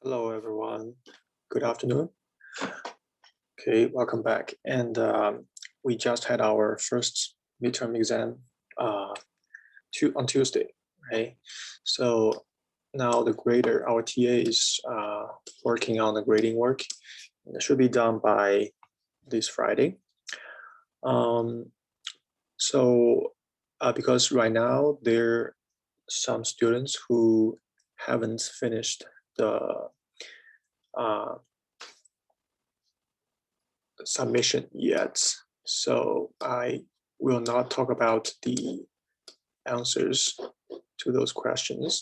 Hello, everyone. Good afternoon. Okay, welcome back. And we just had our first midterm exam on Tuesday, right? So now the grader, our TA is working on the grading work. And it should be done by this Friday. Because right now there are some students who haven't finished the submission yet, so I will not talk about the answers to those questions.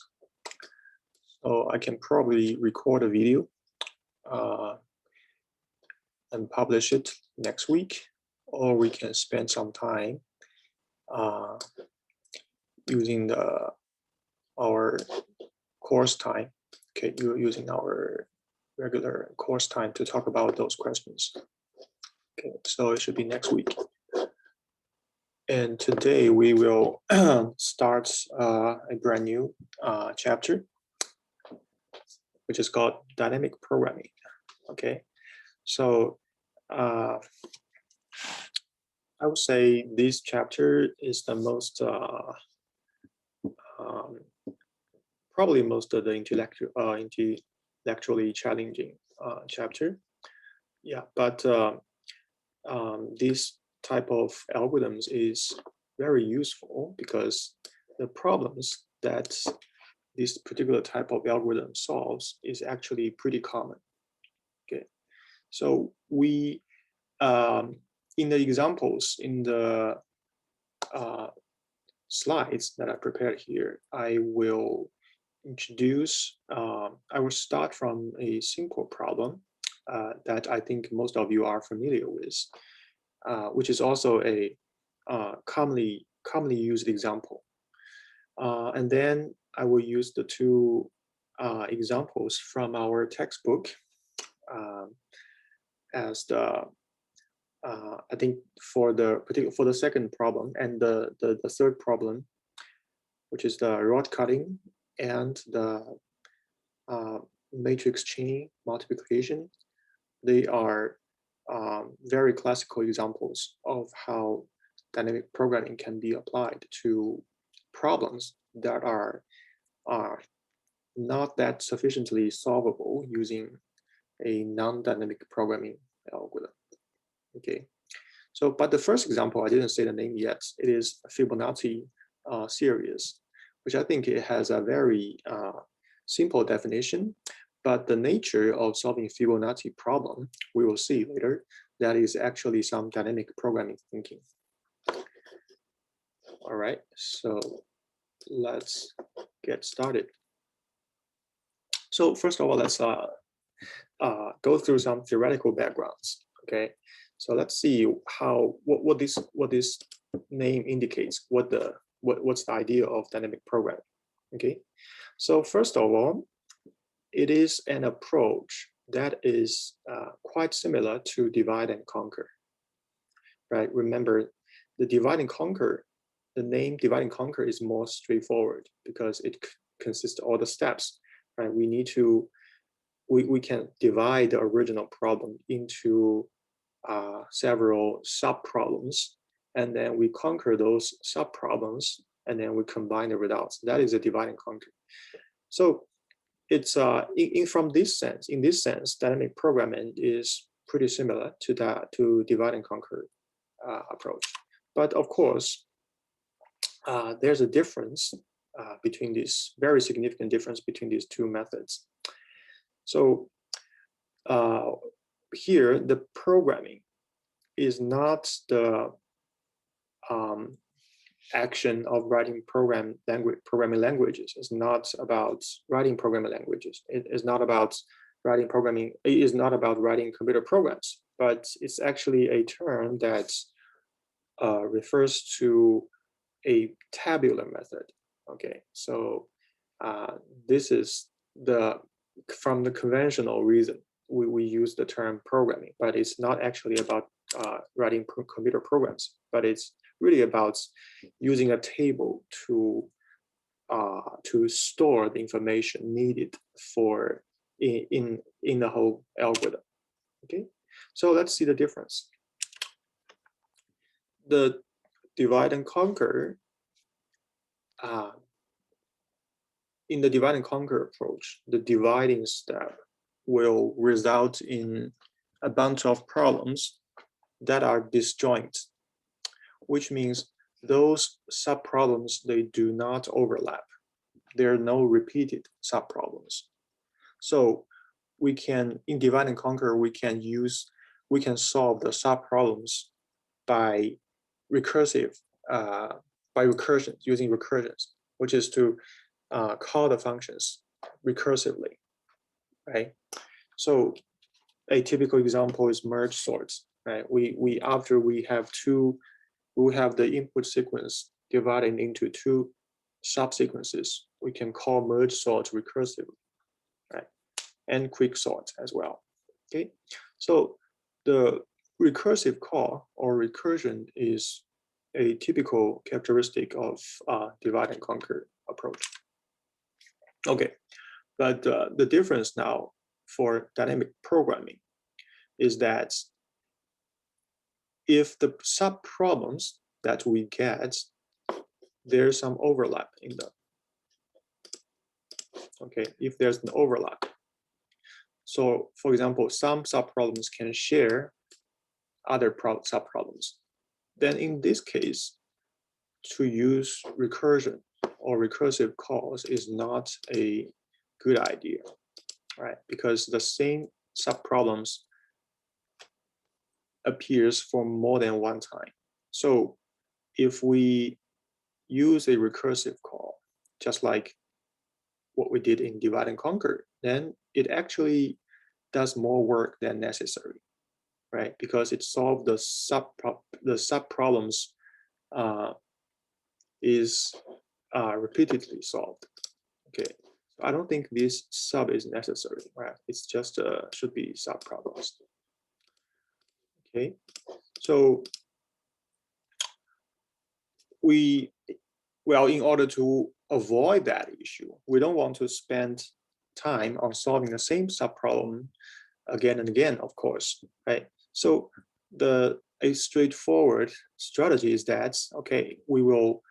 So I can probably record a video and publish it next week, or we can spend some time using our course time. Okay, you're using our regular course time to talk about those questions. Okay, so it should be next week. And today we will start a brand new chapter, which is called dynamic programming. Okay, so I would say this chapter is the most probably most of the intellectually challenging chapter. Yeah, but this type of algorithms is very useful because the problems that this particular type of algorithm solves is actually pretty common. Okay, so we in the examples in the slides that I prepared here, I will introduce, I will start from a simple problem that I think most of you are familiar with, which is also a commonly used example. And then I will use the two examples from our textbook as the I think for the second problem and the third problem, which is the rod cutting and the matrix chain multiplication. They are very classical examples of how dynamic programming can be applied to problems that are not that sufficiently solvable using a non-dynamic programming algorithm. Okay, so but the first example, I didn't say the name yet. It is a Fibonacci series, which I think it has a very simple definition, but the nature of solving Fibonacci problem, we will see later, that is actually some dynamic programming thinking. All right, so let's get started. So first of all, let's go through some theoretical backgrounds. Okay, so let's see what this name indicates. What's the idea of dynamic programming? Okay, so first of all, it is an approach that is quite similar to divide and conquer. Right? Remember, the divide and conquer. The name divide and conquer is more straightforward because it consists of all the steps. Right? We need to we can divide the original problem into several sub-problems, and then we conquer those sub-problems, and then we combine the results. That is a divide and conquer. So it's in this sense, dynamic programming is pretty similar to divide and conquer approach. But of course, there's a difference between these, very significant difference between these two methods. So here, the programming is not the action of writing programming languages. It's not about writing programming languages. It is not about writing programming. It is not about writing computer programs, but it's actually a term that refers to a tabular method. Okay, so this is from the conventional reason we use the term programming, but it's not actually about writing computer programs, but it's really about using a table to store the information needed for in the whole algorithm. Okay, so let's see the difference. The divide and conquer, in the divide and conquer approach, the dividing step will result in a bunch of problems that are disjoint, which means those subproblems, they do not overlap. There are no repeated subproblems. So we can, in divide and conquer, we can solve the subproblems by recursion, using recursions, which is to call the functions recursively, right? So a typical example is merge sorts, right? After we have the input sequence divided into two subsequences, we can call merge sort recursively, right? And quick sort as well. Okay, so the recursive call or recursion is a typical characteristic of divide and conquer approach. Okay, but the difference now for dynamic programming is that if the subproblems that we get, there's some overlap in them. Okay, if there's an overlap. So, for example, some subproblems can share other subproblems. Then in this case, to use recursion or recursive calls is not a good idea, right? Because the same subproblems appears for more than one time. So if we use a recursive call, just like what we did in divide and conquer, then it actually does more work than necessary, right? Because it solves the subproblems is repeatedly solved. Okay, so I don't think this sub is necessary, right? It's just should be subproblems. Okay, so in order to avoid that issue, we don't want to spend time on solving the same subproblem again and again, of course, right? So a straightforward strategy is that, okay, we will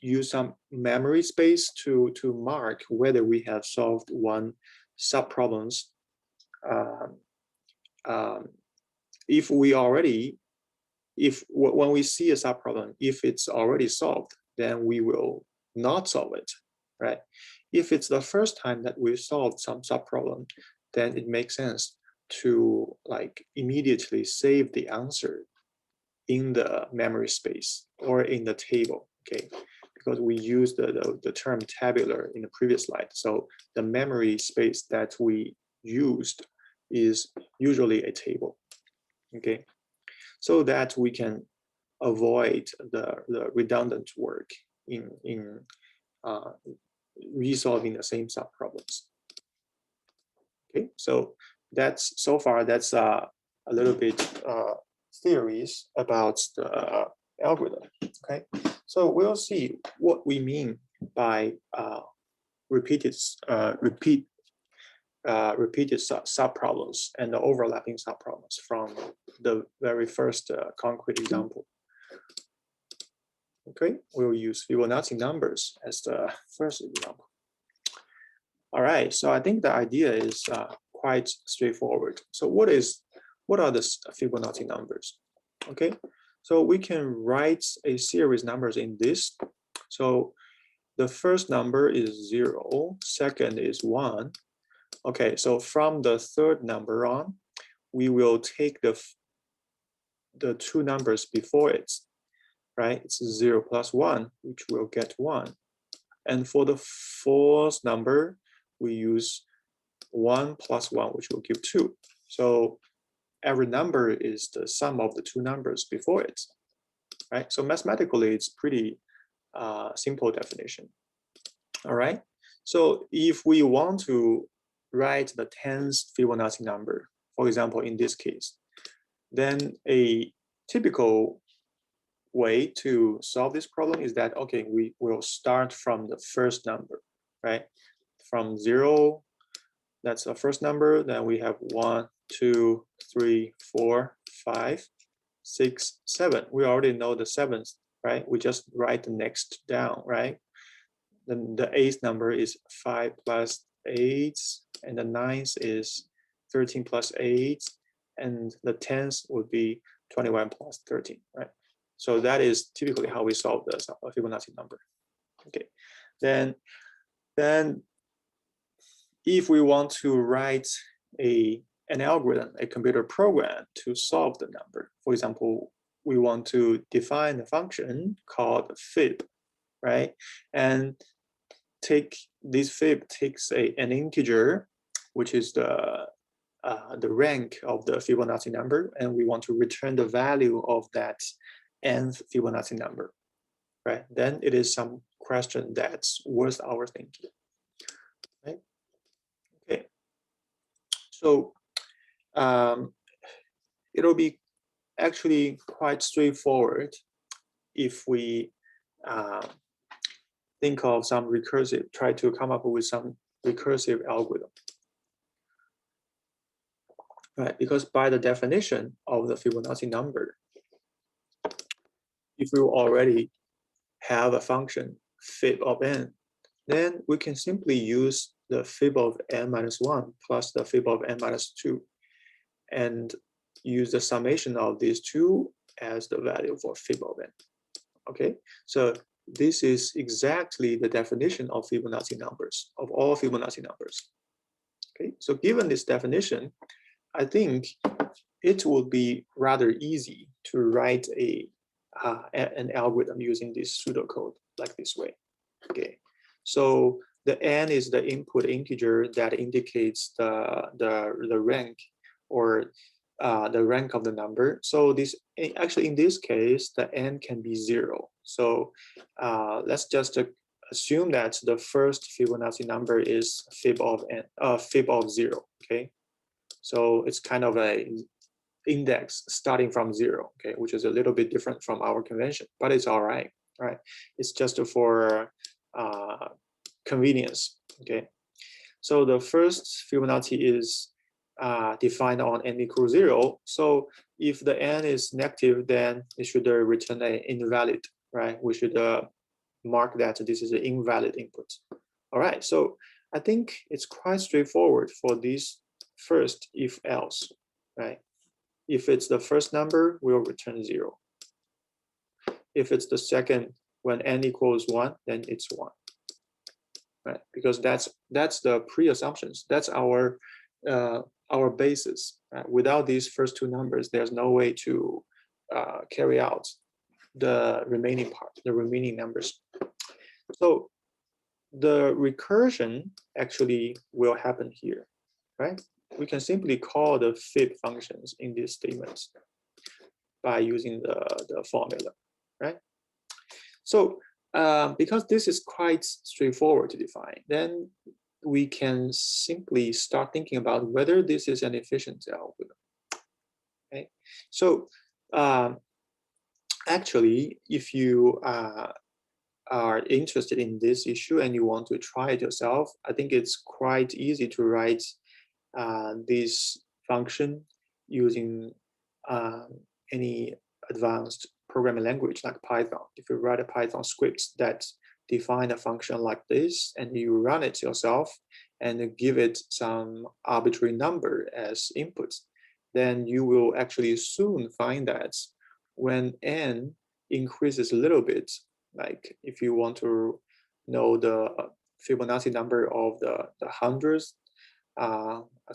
use some memory space to mark whether we have solved one subproblems. When we see a subproblem, if it's already solved, then we will not solve it, right? If it's the first time that we solved some subproblem, then it makes sense to like immediately save the answer in the memory space or in the table, okay? Because we used the term tabular in the previous slide. So the memory space that we used is usually a table, okay? So that we can avoid the redundant work in resolving the same subproblems. Okay, so that's a little bit theories about the algorithm. Okay, so we'll see what we mean by repeated subproblems and the overlapping subproblems from the very first concrete example. Okay, we'll use Fibonacci numbers as the first example. All right, so I think the idea is quite straightforward. So what are the Fibonacci numbers? Okay, so we can write a series numbers in this. So the first number is 0, second is 1. Okay, so from the third number on, we will take the two numbers before it, right? It's 0 plus 1, which will get 1. And for the fourth number, we use 1 plus 1, which will give 2. So every number is the sum of the two numbers before it, right? So mathematically, it's pretty simple definition. All right. So if we want to write the 10th Fibonacci number, for example, in this case, then a typical way to solve this problem is that, okay, we will start from the first number, right? from 0, that's the first number. Then we have 1, 2, 3, 4, 5, 6, 7. We already know the 7th, right? We just write the next down, right? Then the 8th number is 5 plus 8, and the 9th is 13 plus 8, and the 10th would be 21 plus 13, right? So that is typically how we solve the Fibonacci number. Okay, then if we want to write an algorithm, a computer program to solve the number, for example, we want to define a function called fib, right? And this fib takes an integer, which is the rank of the Fibonacci number, and we want to return the value of that nth Fibonacci number, right? Then it is some question that's worth our thinking, right? Okay, so it'll be actually quite straightforward if we think of some recursive, try to come up with some recursive algorithm, right? Because by the definition of the Fibonacci number, if we already have a function fib of n, then we can simply use the fib of n minus 1 plus the fib of n minus 2 and use the summation of these two as the value for fib of n. Okay, so this is exactly the definition of Fibonacci numbers, of all Fibonacci numbers. Okay, so given this definition, I think it will be rather easy to write an algorithm using this pseudocode like this way. Okay, so the n is the input integer that indicates the rank or the rank of the number. So this actually in this case the n can be 0. So let's just assume that the first Fibonacci number is fib of n, fib of 0. Okay, so it's kind of a index starting from 0. Okay, which is a little bit different from our convention, but it's all right. Right, it's just for convenience. Okay, so the first Fibonacci is defined on n equals 0. So if the n is negative, then it should return an invalid, right? We should mark that this is an invalid input. All right, so I think it's quite straightforward for this first if else, right? If it's the first number, we'll return 0. If it's the second, when n equals 1, then it's 1, right? Because that's the pre-assumptions. That's our basis. Right? Without these first two numbers, there's no way to carry out the remaining part, the remaining numbers. So the recursion actually will happen here, right? We can simply call the fib functions in these statements by using the formula, right? So because this is quite straightforward to define, then we can simply start thinking about whether this is an efficient algorithm. Okay, so actually, if you are interested in this issue and you want to try it yourself, I think it's quite easy to write this function using any advanced programming language like Python. If you write a Python script that define a function like this and you run it yourself and give it some arbitrary number as input, then you will actually soon find that when n increases a little bit, like if you want to know the Fibonacci number of the hundreds,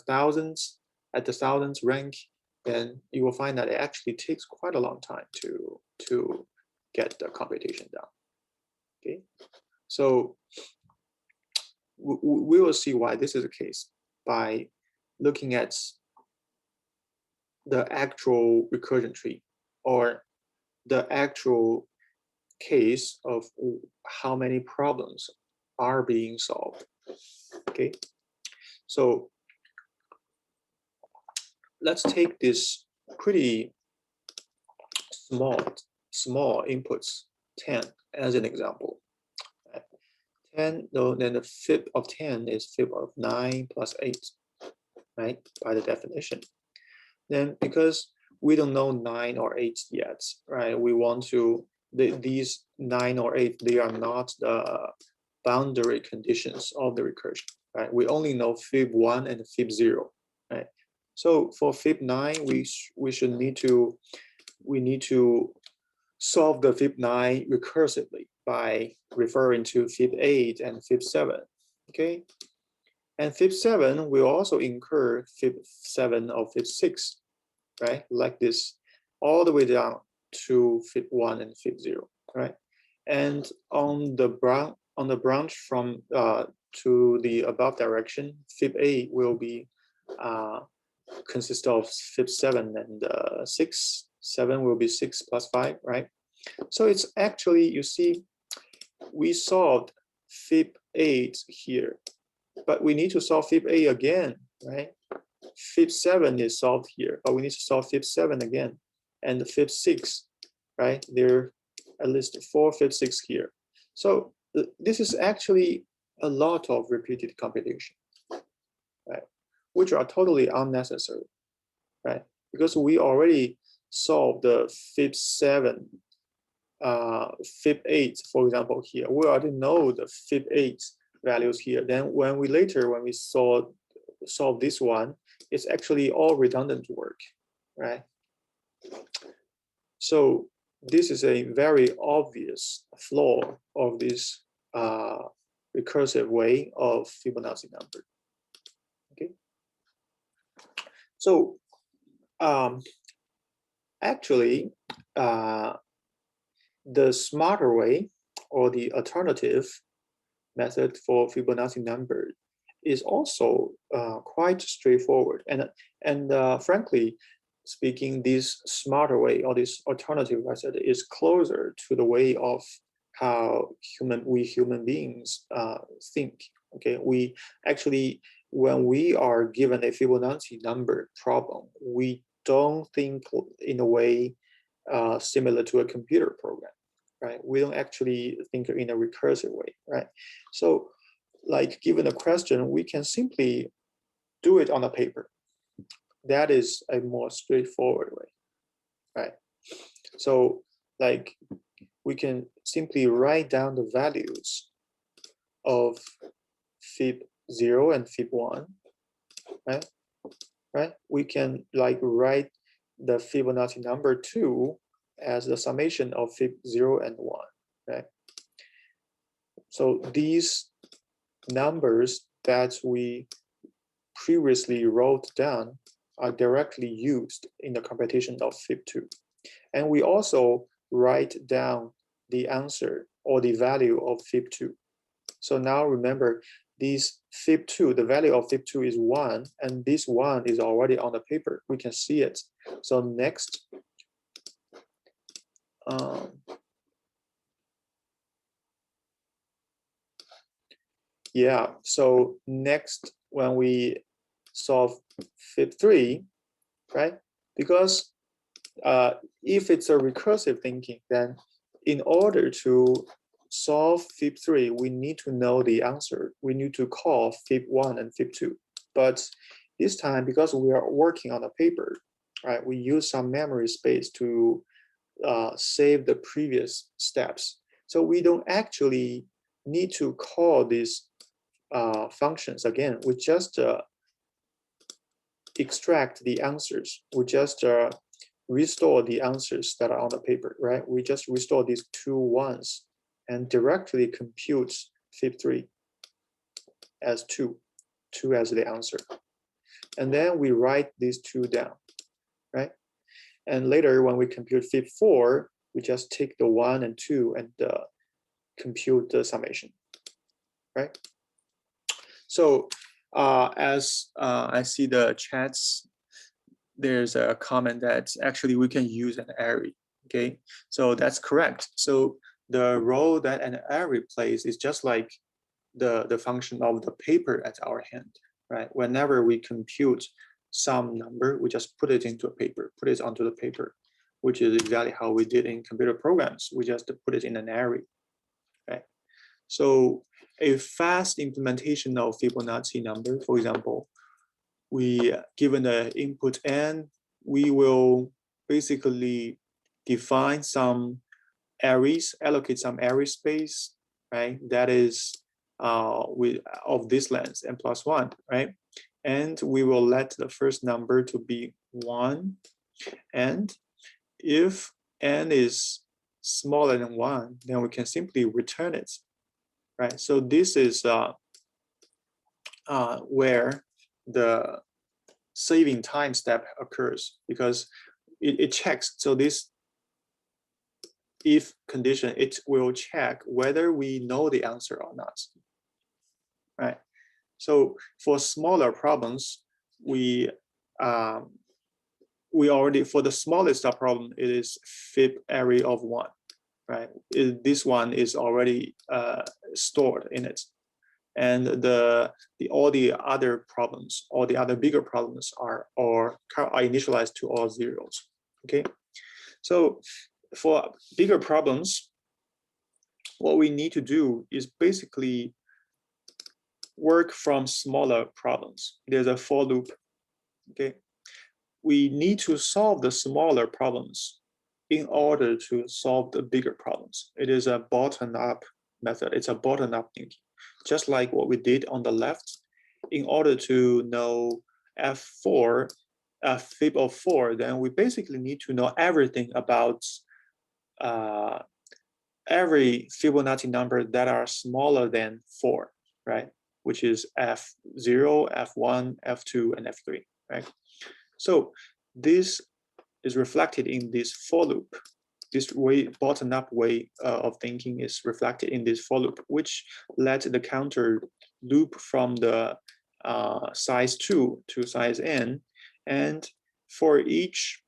thousands, at the thousands rank, then you will find that it actually takes quite a long time to get the computation done. Okay, so we will see why this is the case by looking at the actual recursion tree or the actual case of how many problems are being solved. Okay, so let's take this pretty small inputs 10 as an example. 10, no, then the fib of 10 is fib of 9 plus 8, right? By the definition. Then because we don't know 9 or 8 yet, right? We want to, these 9 or 8, they are not the boundary conditions of the recursion, right? We only know fib 1 and fib 0, right? So for fib 9, we need to solve the fib 9 recursively by referring to fib 8 and fib 7, okay? And fib 7 will also incur fib 7 or fib 6, right? Like this, all the way down to fib 1 and fib 0, right? And on the branch from to the above direction, fib 8 will be consist of fib 7 and 6. 7 will be 6 plus 5, right? So it's actually, you see, we solved fib 8 here, but we need to solve fib 8 again, right? Fib 7 is solved here, but we need to solve fib 7 again. And the fib 6, right? There are at least 4 fib 6 here. So this is actually a lot of repeated computation, right? Which are totally unnecessary, right? Because we already solved the fib 7, fib 8, for example, here. We already know the fib 8 values here. Then when we solve this one, it's actually all redundant work, right? So this is a very obvious flaw of this recursive way of Fibonacci number. Okay. So actually, the smarter way or the alternative method for Fibonacci number is also quite straightforward. And frankly speaking, this smarter way or this alternative method is closer to the way of how we human beings think. Okay, we actually, when we are given a Fibonacci number problem, we don't think in a way similar to a computer program, right? We don't actually think in a recursive way, right? So like given a question, we can simply do it on a paper. That is a more straightforward way, right? So like we can simply write down the values of fib 0 and fib 1, right? Right? We can like write the Fibonacci number 2 as the summation of fib 0 and 1, right? So these numbers that we previously wrote down are directly used in the computation of fib 2. And we also write down the answer or the value of fib 2. So now remember, these fib 2, the value of fib 2 is 1, and this 1 is already on the paper. We can see it. So next, yeah, so next when we solve fib 3, right? Because if it's a recursive thinking, then in order to solve fib 3, we need to know the answer. We need to call fib 1 and fib 2. But this time, because we are working on a paper, right, we use some memory space to save the previous steps. So we don't actually need to call these functions again. We just extract the answers. We just restore the answers that are on the paper, right? We just restore these 2 ones and directly compute fib 3 as 2 as the answer. And then we write these 2 down, right? And later when we compute fib 4, we just take the 1 and 2 and compute the summation, right? So as I see the chats, there's a comment that actually we can use an array, okay? So that's correct. So the role that an array plays is just like the function of the paper at our hand, right? Whenever we compute some number, we just put it into a paper, put it onto the paper, which is exactly how we did in computer programs. We just put it in an array, right? So a fast implementation of Fibonacci number, for example, we given the input n, we will basically define some arrays, allocate some array space, right? That is of this length n+1, right? And we will let the first number to be 1. And if n is smaller than 1, then we can simply return it, right? So this is where the saving time step occurs, because it checks. So this if condition, it will check whether we know the answer or not, right? So for smaller problems, we already, for the smallest subproblem, it is fib array of 1, right? This one is already stored in it. And all the other problems, all the other bigger problems are initialized to all zeros, okay? So for bigger problems, what we need to do is basically work from smaller problems. There's a for loop, okay? We need to solve the smaller problems in order to solve the bigger problems. It is a bottom-up method. It's a bottom-up thinking. Just like what we did on the left, in order to know F4, fib of 4, then we basically need to know everything about every Fibonacci number that are smaller than 4, right? Which is F0, F1, F2, and F3, right? So this is reflected in this for loop. This way, bottom-up way of thinking is reflected in this for loop, which lets the counter loop from the size 2 to size n, and for each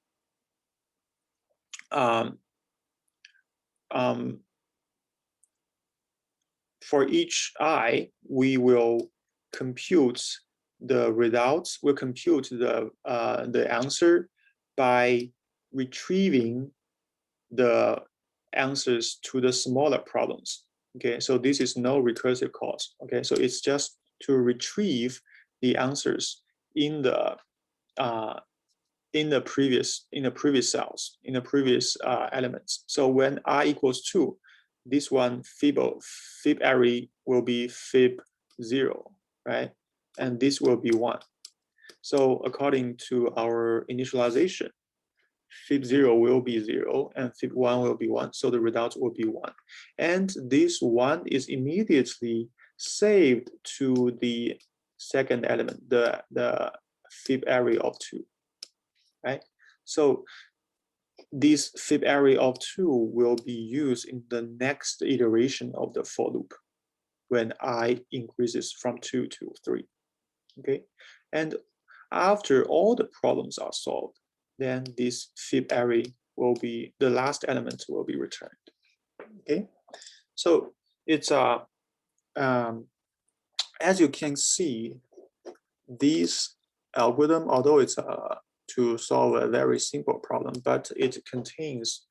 I, we will compute the results. We'll compute the answer by retrieving the answers to the smaller problems. Okay, so this is no recursive calls. Okay, so it's just to retrieve the answers in the previous cells, in the previous elements. So when I equals 2, this one fib array will be fib 0, right? And this will be 1. So according to our initialization, fib 0 will be 0 and fib 1 will be 1. So the result will be 1. And this 1 is immediately saved to the second element, the fib array of 2, right? So this fib array of 2 will be used in the next iteration of the for loop when I increases from 2 to 3, okay? And after all the problems are solved, then this fib array will be, the last element will be returned, okay? So it's as you can see, this algorithm, although it's to solve a very simple problem, but it contains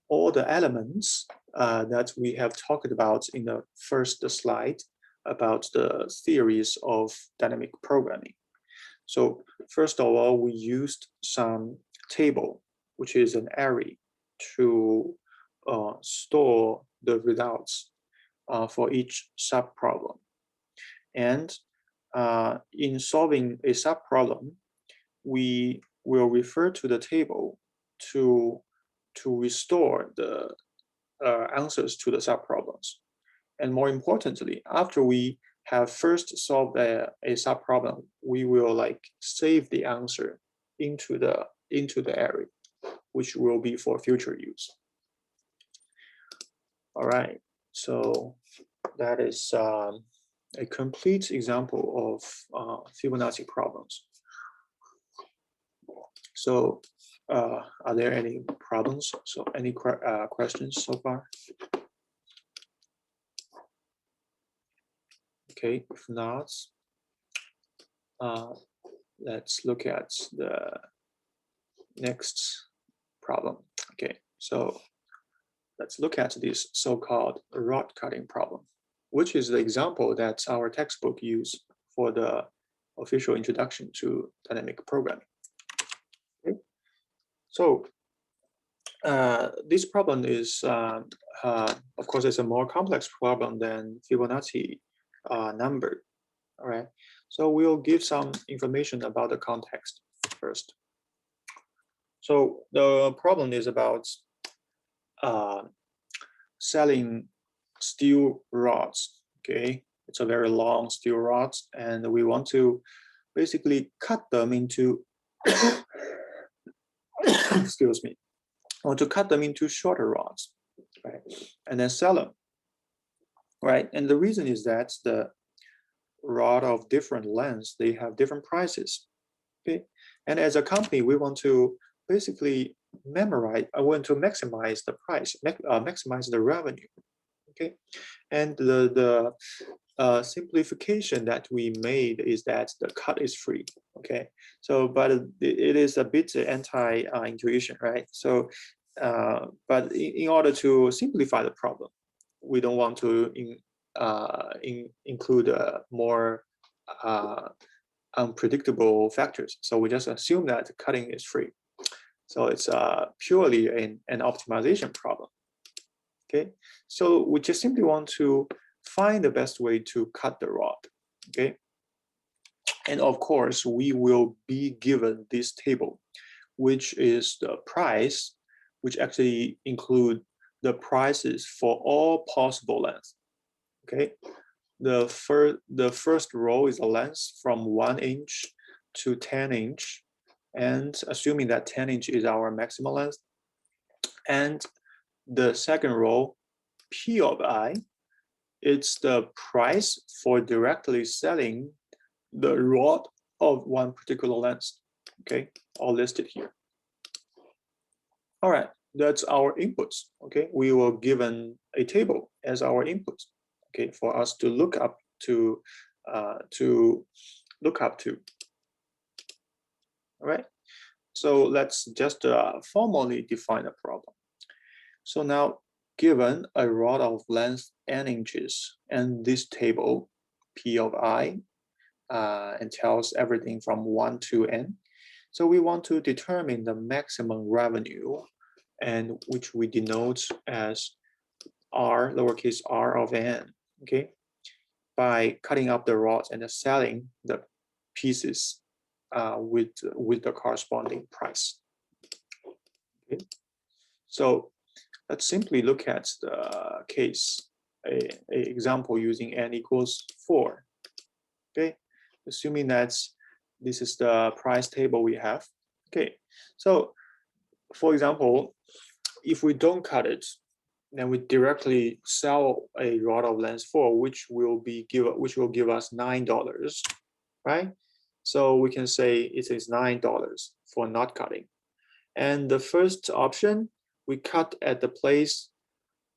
all the elements that we have talked about in the first slide about the theories of dynamic programming. So first of all, we used some table, which is an array, to store the results for each subproblem. And in solving a subproblem, we will refer to the table to restore the answers to the subproblems. And more importantly, after we have first solved a subproblem, we will like save the answer into the array, which will be for future use. All right, so that is a complete example of Fibonacci problems. So are there any problems? So any questions so far? Okay, if not, let's look at the next problem. Okay, so let's look at this so-called rod cutting problem. which is the example that our textbook used for the official introduction to dynamic programming. Okay. So this problem is, of course, it's a more complex problem than Fibonacci number. All right. So we'll give some information about the context first. So the problem is about selling steel rods. Okay, it's a very long steel rods, and we want to basically cut them into excuse me, I want to cut them into shorter rods, right, and then sell them, right? And the reason is that the rod of different lengths, they have different prices. Okay, and as a company, we want to basically maximize the price, maximize the revenue. Okay, and the simplification that we made is that the cut is free. Okay, so but it is a bit anti-intuition, right? So but in order to simplify the problem, we don't want to include more unpredictable factors. So we just assume that cutting is free. So it's purely an optimization problem. Okay, so we just simply want to find the best way to cut the rod. Okay, and of course we will be given this table, which is the price, which actually include the prices for all possible lengths. Okay, the first row is a length from 1 inch to 10 inch, and assuming that 10 inch is our maximum length, and the second row, P of I, it's the price for directly selling the rod of one particular length. Okay, all listed here. All right, that's our inputs. Okay, we were given a table as our input. Okay, for us to look up to, All right, so let's just formally define a problem. So now, given a rod of length n inches and this table P of I and tells everything from 1 to n, so we want to determine the maximum revenue, and which we denote as r, lowercase r of n, okay, by cutting up the rods and selling the pieces with the corresponding price. Okay, so let's simply look at the case, a example using n equals 4. Okay, assuming that this is the price table we have. Okay, so for example, if we don't cut it, then we directly sell a rod of length 4, which will give us $9, right? So we can say it is $9 for not cutting. And the first option, we cut at the place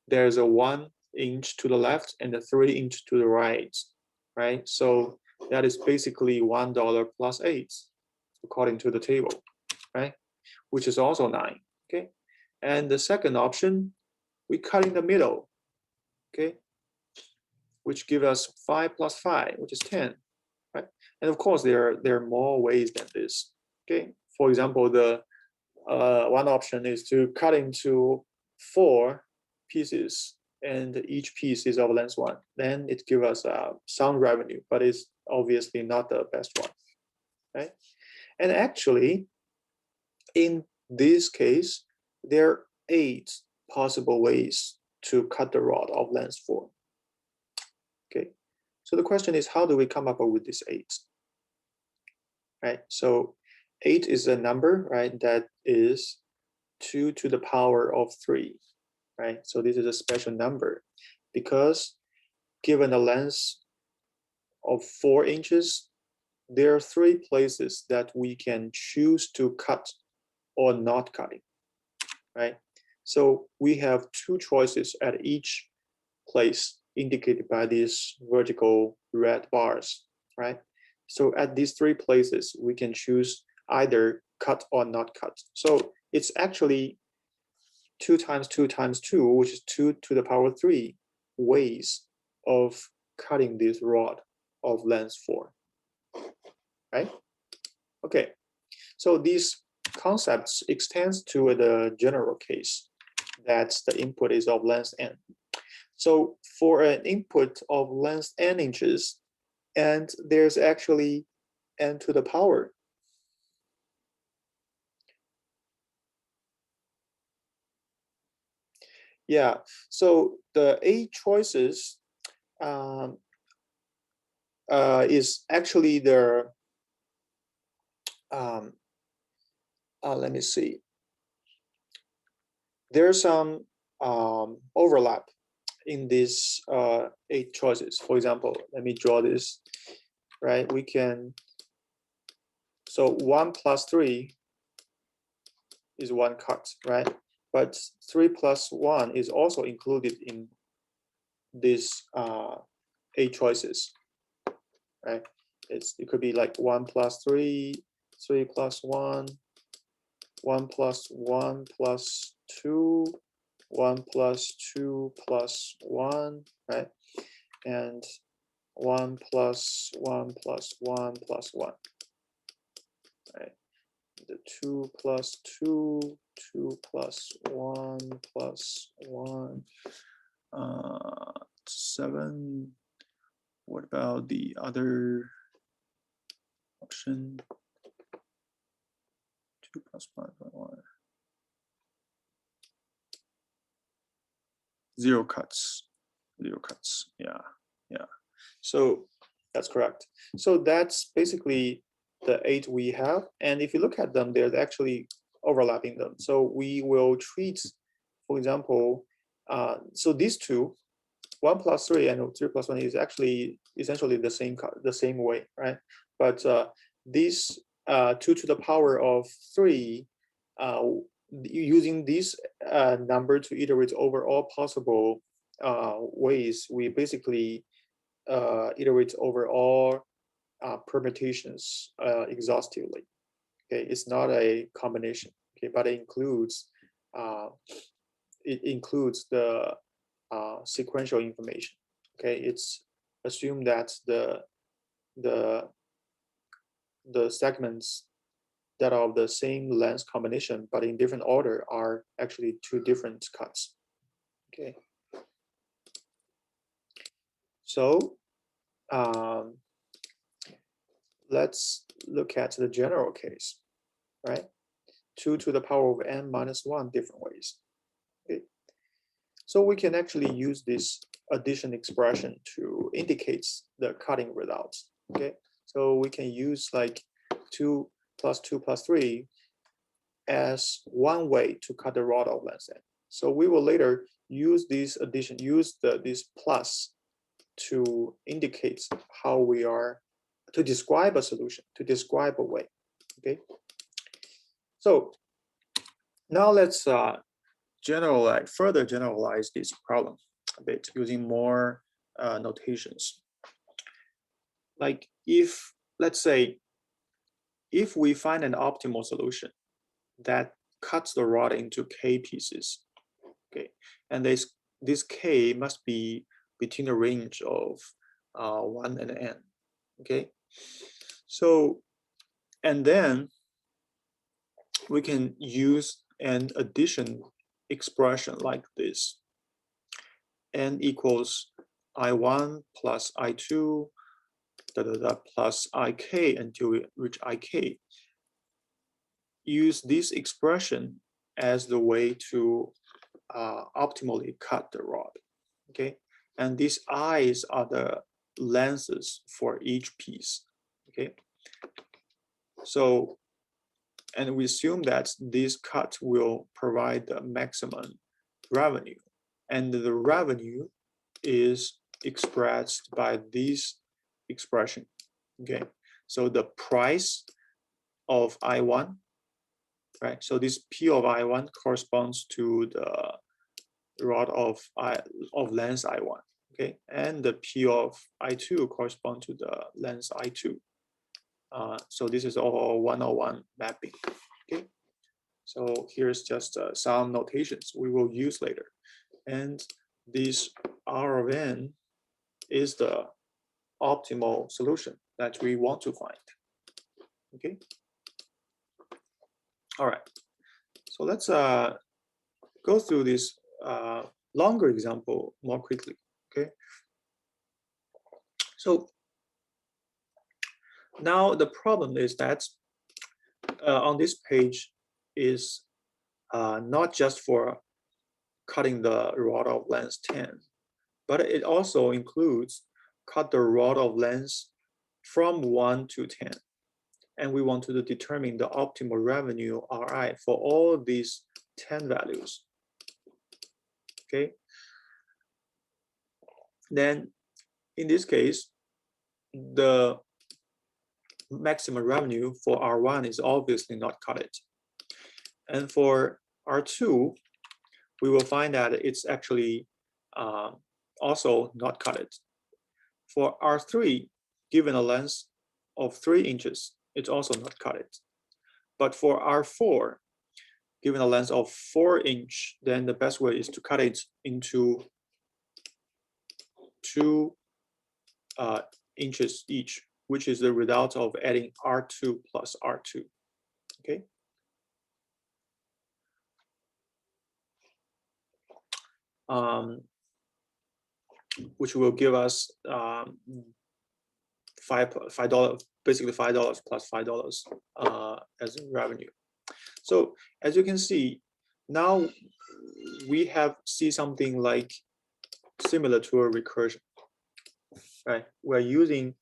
there's a 1 inch to the left and a 3 inch to the right, right? So that is basically $1 plus 8, according to the table, right? Which is also 9, okay? And the second option, we cut in the middle, okay? Which gives us 5 plus 5, which is 10, right? And of course, there are more ways than this, okay? For example, the one option is to cut into 4 pieces, and each piece is of length 1. Then it gives us some revenue, but it's obviously not the best one, right? And actually, in this case, there are 8 possible ways to cut the rod of length 4. Okay, so the question is, how do we come up with this 8? Right, so 8 is a number, right, that is 2 to the power of 3, right? So this is a special number because given a length of 4 inches, there are 3 places that we can choose to cut or not cutting, right? So we have 2 choices at each place indicated by these vertical red bars, right? So at these 3 places, we can choose either cut or not cut. So it's actually 2 times 2 times 2, which is 2 to the power 3 ways of cutting this rod of length 4, right? Okay, so these concepts extends to the general case that the input is of length n. So for an input of length n inches, and there's actually n to the power. Yeah, so the 8 choices is actually the, let me see. There's some overlap in these 8 choices. For example, let me draw this, right? We can, so 1 plus 3 is 1 cut, right? But 3 plus 1 is also included in these 8 choices, right? It could be like 1 plus 3, 3 plus 1, 1 plus 1 plus 2, 1 plus 2 plus 1, right? And 1 plus 1 plus 1 plus 1, right? The 2 plus 2, 2 plus 1 plus 1, 7. What about the other option? 2 plus 1 plus 1. 0 cuts. 0 cuts. Yeah. So that's correct. So that's basically the 8 we have. And if you look at them, there's actually overlapping them. So we will treat, for example, so these two, 1 plus 3 and 3 plus 1 is actually essentially the same way, right? But these 2 to the power of 3, using this number to iterate over all possible ways, we basically iterate over all permutations exhaustively. Okay, it's not a combination. Okay, but it includes the sequential information. Okay, it's assumed that the segments that are of the same length combination but in different order are actually 2 different cuts. Okay, so let's look at the general case, right? 2 to the power of n minus 1 different ways. Okay, so we can actually use this addition expression to indicate the cutting results. Okay, so we can use like 2 plus 2 plus 3 as one way to cut the rod of length n. So we will later use this addition, this plus to indicate how we are to describe a solution, to describe a way. Okay, so now let's further generalize this problem a bit using more notations. Like if, let's say, if we find an optimal solution that cuts the rod into k pieces, okay, and this k must be between the range of 1 and n, okay. So, and then we can use an addition expression like this: n equals I1 plus I2 plus ik until we reach ik. Use this expression as the way to optimally cut the rod. Okay, and these i's are the lengths for each piece. Okay, so, and we assume that this cut will provide the maximum revenue, and the revenue is expressed by this expression. Okay, so the price of I1, right? So this P of I1 corresponds to the rod of length I1, okay, and the P of I2 correspond to the length I2. So this is all 101 mapping. Okay, so here's just some notations we will use later, and this R of n is the optimal solution that we want to find. Okay. All right. So let's go through this longer example more quickly. Okay. So now the problem is that on this page is not just for cutting the rod of length 10, but it also includes cut the rod of length from 1 to 10. And we want to determine the optimal revenue RI for all these 10 values. Okay. Then in this case, the maximum revenue for R1 is obviously not cut it. And for R2, we will find that it's actually also not cut it. For R3, given a length of 3 inches, it's also not cut it. But for R4, given a length of 4 inches, then the best way is to cut it into 2 inches each, which is the result of adding R2 plus R2. Okay. Which will give us $5, basically $5 plus $5 as revenue. So as you can see, now we see something like similar to a recursion, right? We're using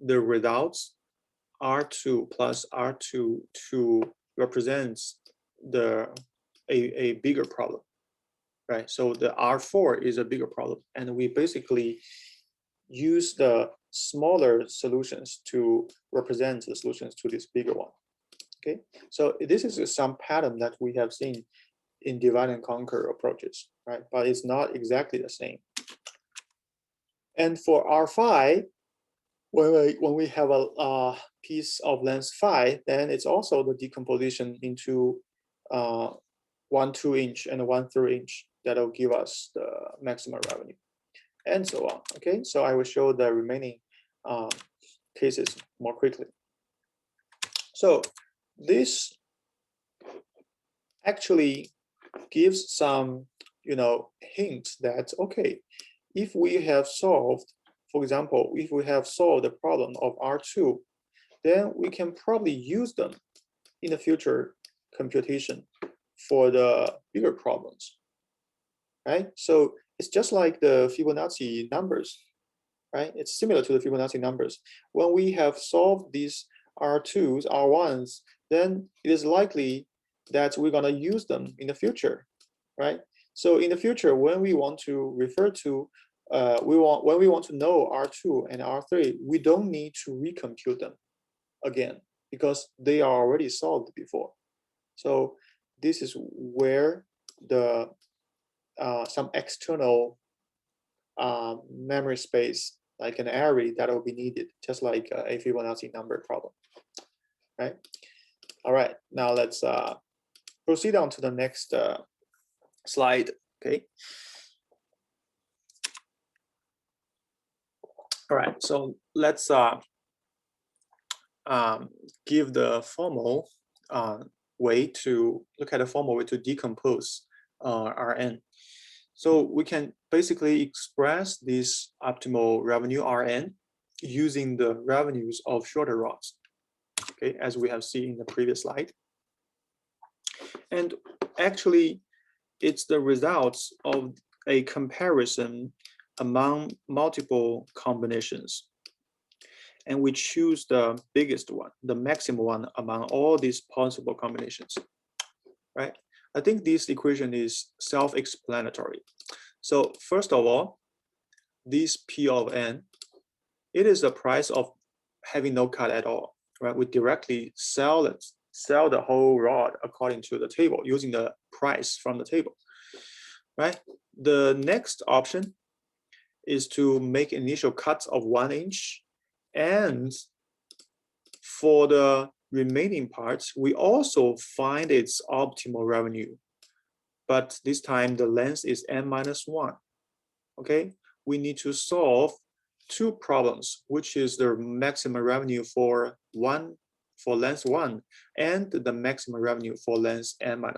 the results R2 plus R2 to represent a bigger problem, right? So the R4 is a bigger problem, and we basically use the smaller solutions to represent the solutions to this bigger one. Okay, so this is some pattern that we have seen in divide and conquer approaches, right? But it's not exactly the same. And for R5, when we have a piece of length 5, then it's also the decomposition into 1 2-inch and 1 3-inch that will give us the maximum revenue, and so on. Okay, so I will show the remaining cases more quickly. So this actually gives some, hints that, okay, if we have solved, for example, if we have solved the problem of R2, then we can probably use them in the future computation for the bigger problems, right? So it's just like the Fibonacci numbers, right? It's similar to the Fibonacci numbers. When we have solved these R2s, R1s, then it is likely that we're gonna use them in the future, right? So in the future, when we want to refer to, when we want to know R2 and R3, we don't need to recompute them again because they are already solved before. So this is where the some external memory space, like an array, that will be needed, just like a Fibonacci number problem, right? All right, now let's proceed on to the next slide. Okay. All right, so let's give the formal way to look at a formal way to decompose Rn. So we can basically express this optimal revenue Rn using the revenues of shorter rods, okay, as we have seen in the previous slide. And actually, it's the results of a comparison among multiple combinations. And we choose the biggest one, the maximum one among all these possible combinations, right? I think this equation is self-explanatory. So first of all, this P of n, it is the price of having no cut at all, right? We directly sell the whole rod according to the table, using the price from the table, right? The next option is to make initial cuts of 1 inch, and for the remaining parts, we also find its optimal revenue, but this time the length is n minus 1. Okay, we need to solve two problems, which is the maximum revenue for length 1 and the maximum revenue for length n-1.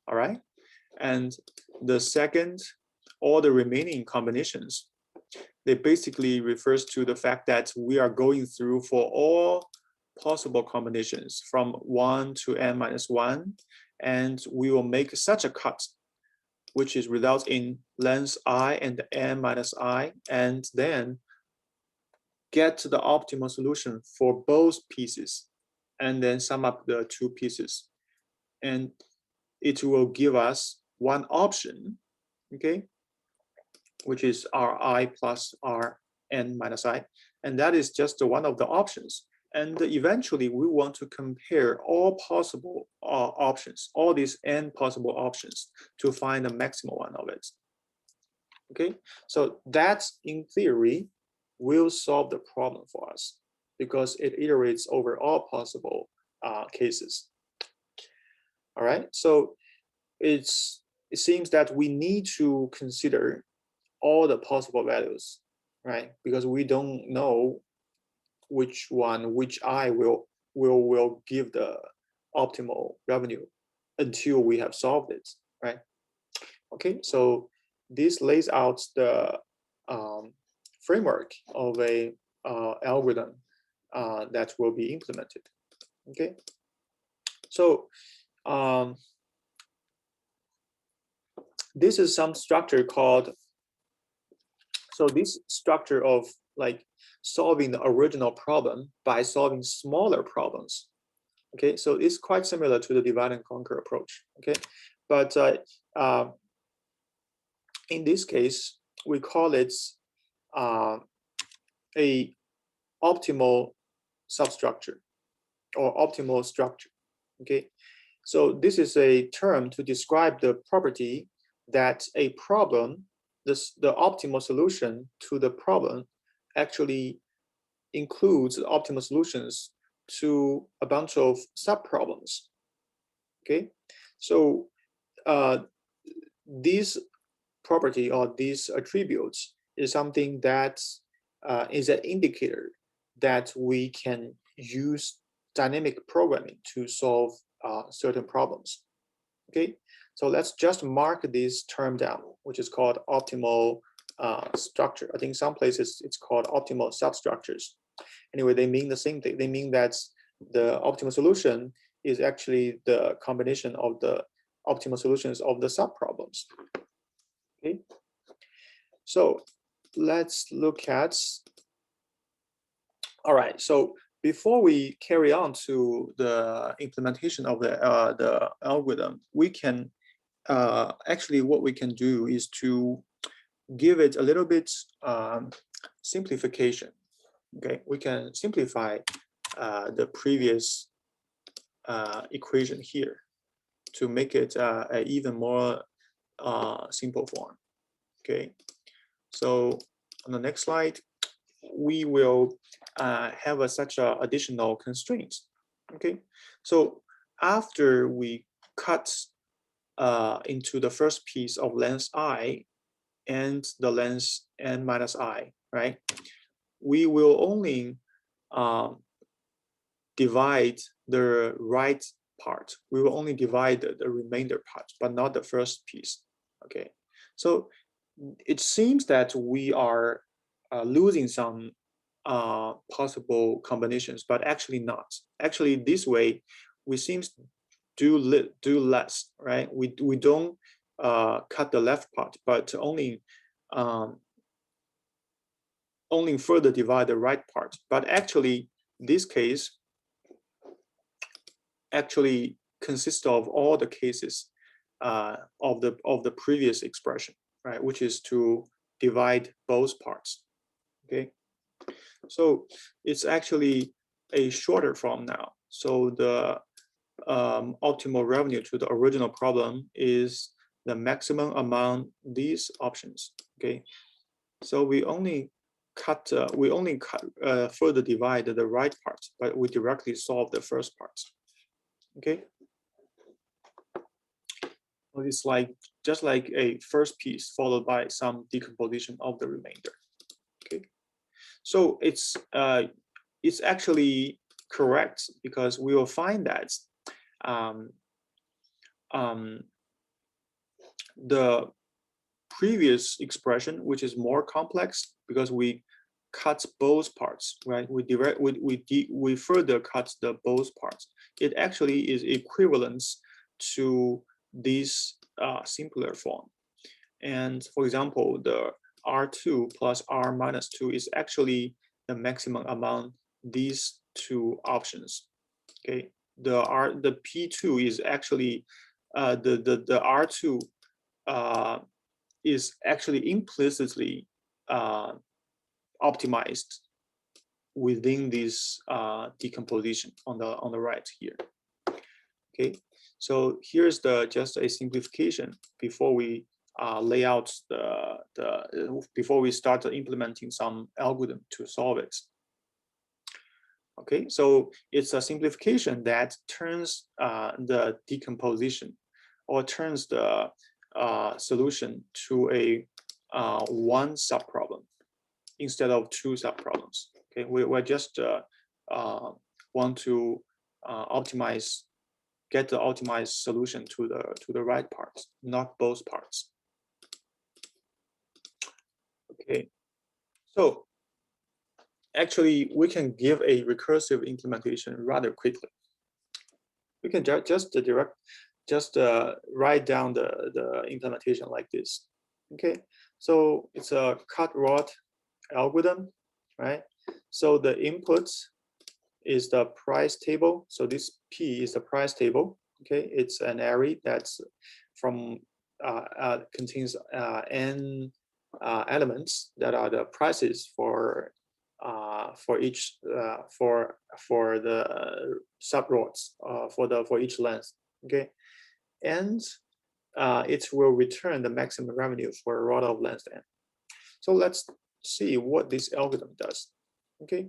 All right, and the second, all the remaining combinations, they basically refers to the fact that we are going through for all possible combinations from 1 to n-1, and we will make such a cut which is results in length I and n-I, and then get the optimal solution for both pieces, and then sum up the two pieces, and it will give us one option, okay, which is Ri plus Rn minus I, and that is just one of the options. And eventually, we want to compare all possible options, all these n possible options, to find the maximal one of it. Okay, so that, in theory, will solve the problem for us because it iterates over all possible cases. All right, so it seems that we need to consider all the possible values, right? Because we don't know which I will give the optimal revenue until we have solved it, right? Okay, so this lays out the framework of a algorithm that will be implemented. Okay, so this is some structure called. So this structure of like solving the original problem by solving smaller problems. Okay, so it's quite similar to the divide and conquer approach. Okay, but in this case, we call it a optimal substructure or optimal structure. Okay, so this is a term to describe the property that a problem, the optimal solution to the problem, actually includes optimal solutions to a bunch of subproblems. Okay, so this property or these attributes is something that is an indicator that we can use dynamic programming to solve certain problems. Okay, so let's just mark this term down, which is called optimal structure. I think some places it's called optimal substructures. Anyway, they mean the same thing. They mean that the optimal solution is actually the combination of the optimal solutions of the subproblems. Okay, so let's look at. All right, so before we carry on to the implementation of the algorithm, we can actually what we can do is to give it a little bit simplification. Okay, we can simplify the previous equation here to make it an even more simple form. Okay, so on the next slide, we will have such a additional constraints. Okay, so after we cut into the first piece of length I and the length n minus I, right? We will only divide the right part. We will only divide the remainder part, but not the first piece. Okay, so it seems that we are losing some possible combinations, but actually not. Actually, this way we seem do less, right? We don't cut the left part, but only further divide the right part. But actually, this case actually consists of all the cases of the previous expression, right? Which is to divide both parts. Okay, so it's actually a shorter form now. So the optimal revenue to the original problem is the maximum among these options. Okay, so we only further divide the right part, but we directly solve the first part. Okay, so it's like just like a first piece followed by some decomposition of the remainder. So it's actually correct, because we will find that um, the previous expression, which is more complex because we cut both parts, right? We further cut the both parts. It actually is equivalent to this simpler form. And for example, the R2 plus R minus 2 is actually the maximum among these two options. Okay, the P2 is actually the R2 is actually implicitly optimized within this decomposition on the right here. Okay, so here's just a simplification before we lay out before we start implementing some algorithm to solve it. Okay, so it's a simplification that turns the decomposition, or turns the solution to a one subproblem instead of two subproblems. Okay, we just want to get the optimized solution to the right parts, not both parts. Okay, so actually we can give a recursive implementation rather quickly. We can just write down the implementation like this. Okay, so it's a cut rod algorithm, right? So the input is the price table. So this P is the price table. Okay, it's an array that's from contains n elements that are the prices for each for the subrods for each length. Okay, and it will return the maximum revenue for a rod of length n. So let's see what this algorithm does. Okay,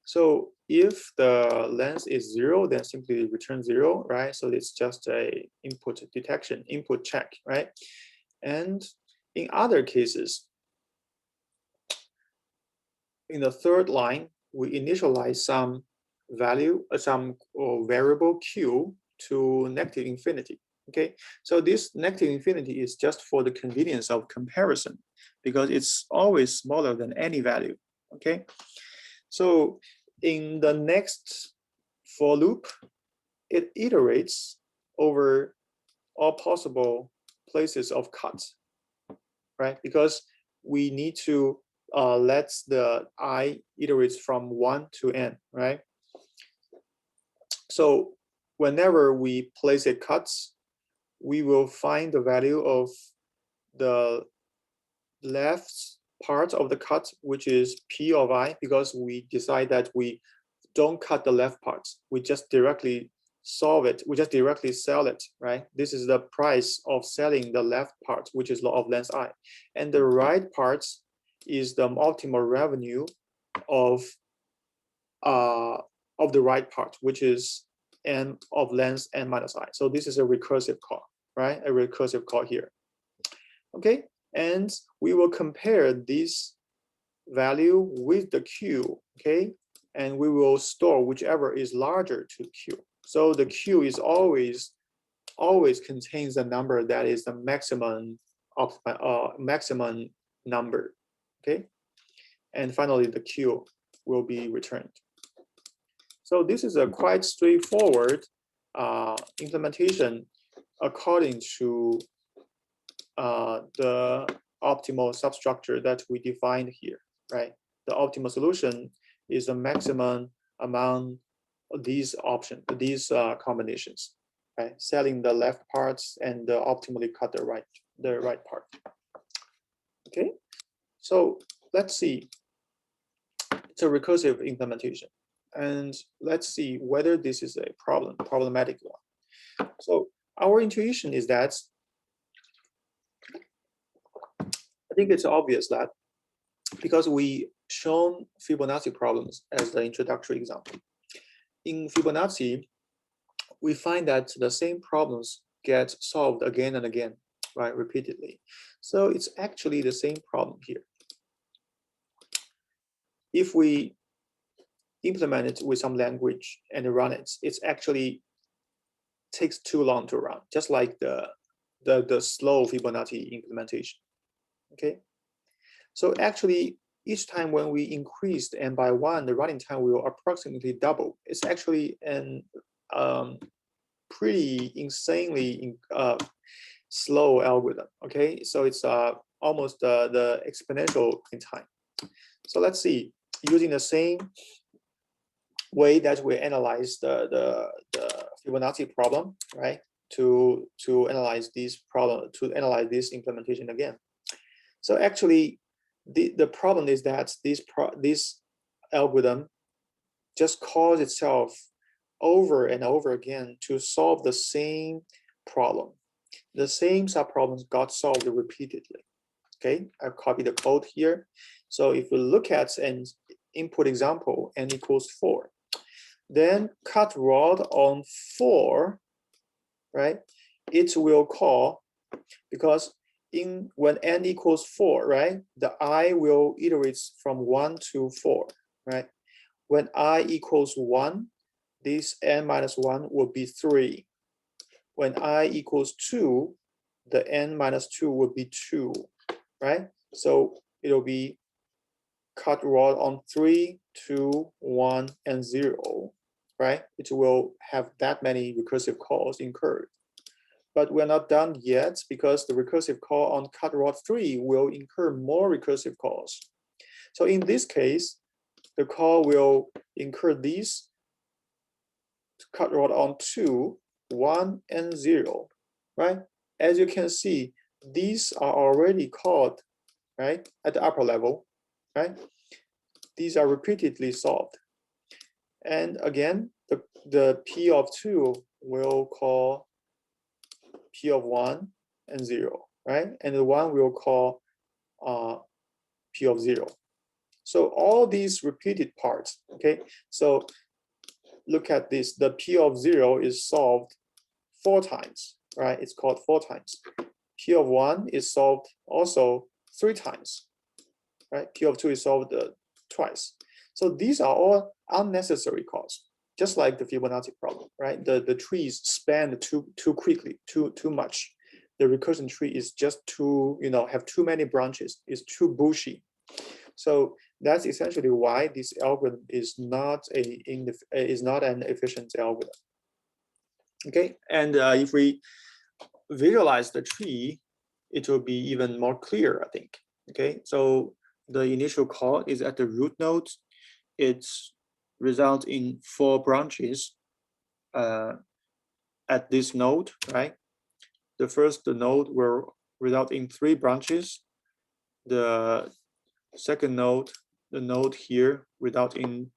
so if the length is 0, then simply return 0, right? So it's just a input detection, input check, right? And in other cases, in the third line, we initialize some value, some variable q to negative infinity. Okay, so this negative infinity is just for the convenience of comparison, because it's always smaller than any value. Okay, so in the next for loop, it iterates over all possible places of cuts, right? Because we need to let the I iterates from 1 to n, right? So whenever we place a cuts, we will find the value of the left part of the cut, which is P of I, because we decide that we don't cut the left parts. We just directly solve it. We just directly sell it, right? This is the price of selling the left part, which is law of length I. And the right parts is the optimal revenue of the right part, which is n of length n minus I. So this is a recursive call, right? A recursive call here. Okay, and we will compare this value with the Q, okay? And we will store whichever is larger to Q. So the Q is always contains a number that is the maximum of maximum number, okay? And finally, the Q will be returned. So this is a quite straightforward implementation according to the optimal substructure that we defined here, right? The optimal solution is the maximum among these options, these combinations, right? Selling the left parts and optimally cut the right part. Okay, so let's see. It's a recursive implementation, and let's see whether this is a problematic one. So our intuition is that I think it's obvious that because we shown Fibonacci problems as the introductory example. In Fibonacci, we find that the same problems get solved again and again, right, repeatedly. So it's actually the same problem here. if we implement it with some language and run it, it's actually takes too long to run, just like the slow Fibonacci implementation. Okay, so actually each time when we increase the n by 1, the running time will approximately double. It's actually an pretty insanely slow algorithm. Okay, so it's almost the exponential in time. So let's see, using the same way that we analyze the Fibonacci problem, right? To analyze this problem, to analyze this implementation again. So actually, the problem is that this algorithm just calls itself over and over again to solve the same problem. The same subproblems got solved repeatedly. Okay, I've copied the code here. So if we look at an input example, n equals 4, then cut rod on 4, right? It will call, because when n equals 4, right, the I will iterate from 1 to 4, right? When I equals 1, this n minus 1 will be 3. When I equals 2, the n minus 2 will be 2, right? So it'll be cut rod on 3, 2, 1, and 0, right? It will have that many recursive calls incurred. But we're not done yet, because the recursive call on cut rod 3 will incur more recursive calls. So in this case, the call will incur these cut rod on 2, 1, and 0, right? As you can see, these are already called, right, at the upper level, right? These are repeatedly solved. And again, the P of 2 will call P of 1 and 0, right? And the 1 will call P of 0. So all these repeated parts, okay? So look at this, the P of 0 is solved 4 times, right? It's called 4 times. P of 1 is solved also 3 times, right? P of 2 is solved twice. So these are all unnecessary calls, just like the Fibonacci problem, right? The trees span too quickly, too much. The recursion tree is just too, have too many branches, it's too bushy. So that's essentially why this algorithm is not an efficient algorithm. Okay, and if we visualize the tree, it will be even more clear, I think. Okay, so the initial call is at the root node. It results in 4 branches at this node, right? The first node will result in 3 branches. The second node, the node here, result in